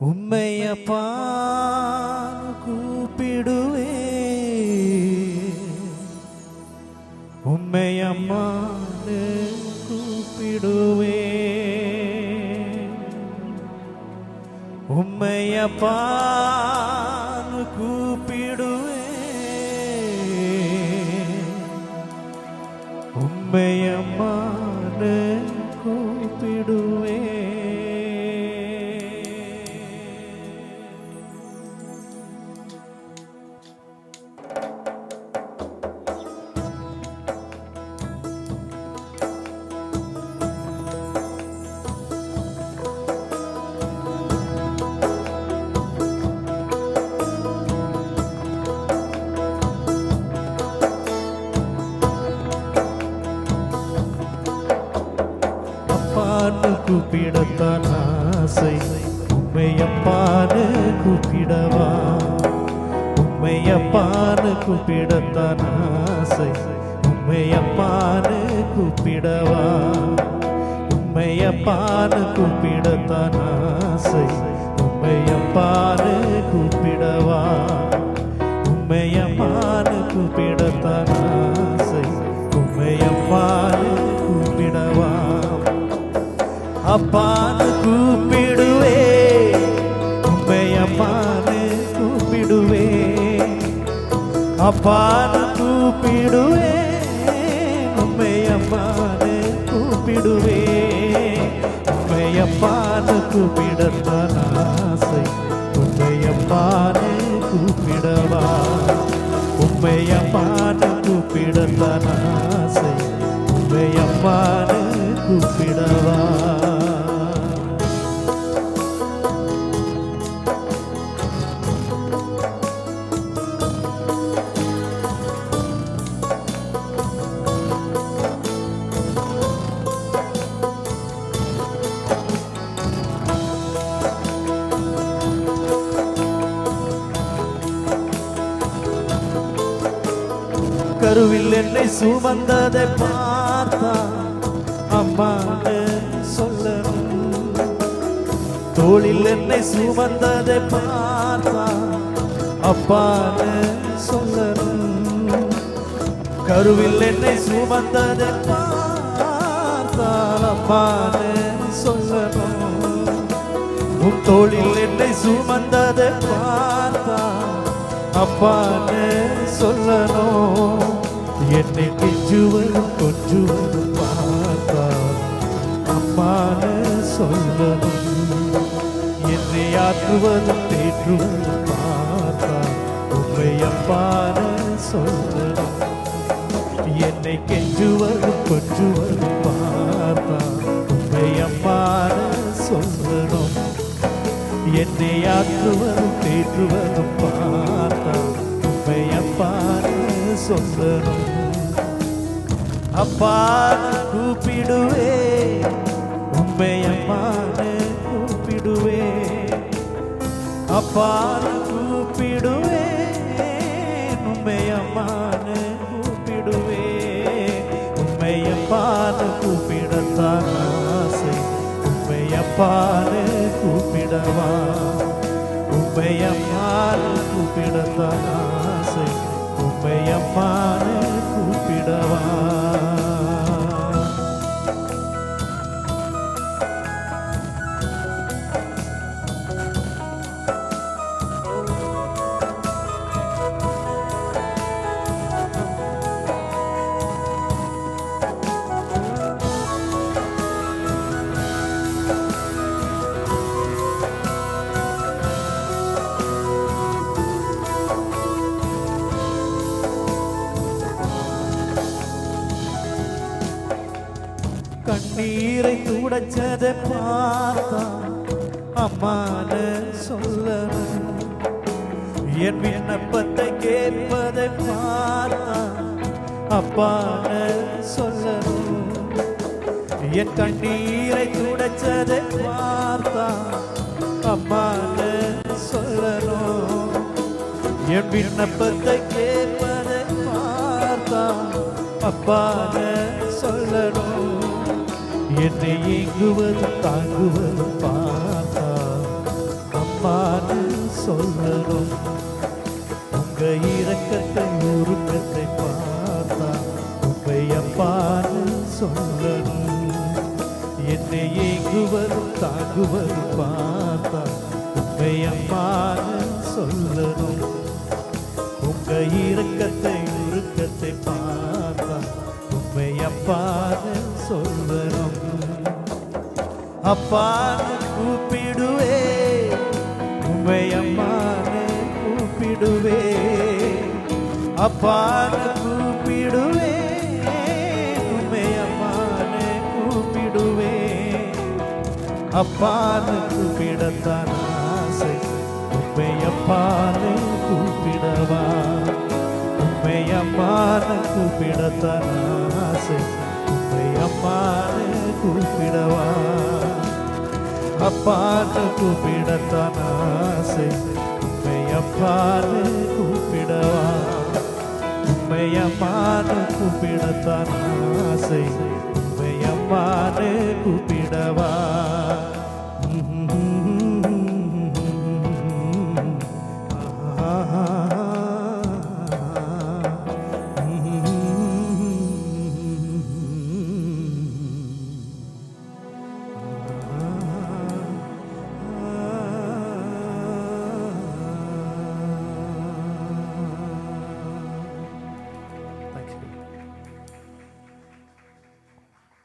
உம்மையப்பா கூப்பிடுவே, உம்மையம்மானு கூப்பிடுவே, உம்மையப்பா கூப்பிடுவே, உம்மையம்மானு கூப்பிடுவே. அப்பான்னு கூப்பிடத்தான் ஆசை, உம்மையப்பான்னு கூப்பிடவா, உம்மையப்பான்னு கூப்பிடத்தான் ஆசை, உம்மையப்பான்னு கூப்பிடவா, உம்மையப்பான்னு கூப்பிடத்தான் ஆசை, உம்மையப்பான்னு கூப்பிடவா, உம்மையம்மான்னு கூப்பிடத்தான் ஆசை, உம்மையம்மான்னு கூப்பிடவா. அப்பான்னு கூப்பிடுவே, உம்மையம்மான்னு கூப்பிடுவே, அப்பான்னு கூப்பிடுவே, உம்மையம்மான்னு கூப்பிடுவே, உம்மையப்பான்னு கூப்பிடத்தான் ஆசை, உம்மையப்பான்னு கூப்பிடவா, உம்மையம்மான்னு கூப்பிடத்தான் ஆசை, உம்மையம்மான்னு கூப்பிடவா. கருவில் என்னை சுமந்ததை பார்த்தா அம்மான்னு சொல்லணும், தோளில் என்னை சுமந்ததை பார்த்தா அப்பான்னு சொல்லணும், கருவில் என்னை சுமந்ததை பார்த்தா அம்மான்னு சொல்லணும், உன் தோளில் என்னை சுமந்ததை பார்த்தா அப்பான்னு சொல்லணும், என்னை கெஞ்சுவதும் கொஞ்சுவதும் பார்த்தா அம்மான்னு சொல்லணும், என்னை ஆற்றுவதும் தேற்றுவதும் பார்த்தா உம்மையப்பான்னு சொல்லணும், என்னை கெஞ்சுவதும் கொஞ்சுவதும் பார்த்தா உம்மையப்பான்னு சொல்லணும், என்னை ஆற்றுவதும் தேற்றுவதும் பார்த்தா உம்மையப்பான்னு சொல்லணும். அப்பான்னு கூப்பிடுவே, உம்மையம்மான்னு கூப்பிடுவே, அப்பான்னு கூப்பிடுவே, உம்மையம்மான்னு கூப்பிடுவே, உம்மையப்பான்னு கூப்பிடத்தான் ஆசை, உம்மையப்பான்னு கூப்பிடவா, உம்மையம்மான்னு கூப்பிடத்தான் ஆசை, உம்மையம்மான்னு கூப்பிடவா. கண்ணீரை துடைச்சதை பார்த்தா அம்மான்னு சொல்லணும், என் விண்ணப்பத்தை கேட்பதை பார்த்தா அப்பான்னு சொல்லணும், என் கண்ணீரை துடைச்சதை பார்த்தா அம்மான்னு சொல்லணும், என் விண்ணப்பத்தை கேட்பதை பார்த்தா அப்பான்னு சொல்லணும், என்னை ஏங்குவதும் தாங்குவதும் பார்த்தா சொல்லணும். உங்க இரக்கத்தை உருக்கத்தை பார்த்தா உண்மை அப்பான்னு சொல்லணும். என்னை ஏங்குவதும் தாங்குவதும் பார்த்தா உண்மை அம்மான்னு சொல்லணும். உங்க இரக்கத்தை உருக்கத்தை பார்த்தா உண்மை அப்பான்னு சொல்லணும். அப்பான்னு கூப்பிடுவே உண்மை அம்மான்னு கூப்பிடுவே. அப்பான்னு கூப்பிடுவே உண்மை அம்மான்னு கூப்பிடுவே. அப்பான்னு கூப்பிடத்தான் ஆசை உண்மை அப்பான்னு கூப்பிடவா. உண்மை அம்மான்னு கூப்பிடத்தான் ஆசை உண்மை அம்மான்னு கூப்பிடவா. அப்பான்னு கூப்பிடத்தான் ஆசை உண்மை அப்பான்னு கூப்பிடவா. உண்மை அம்மான்னு கூப்பிடத்தான் ஆசை உண்மை அம்மான்னு கூப்பிடவா.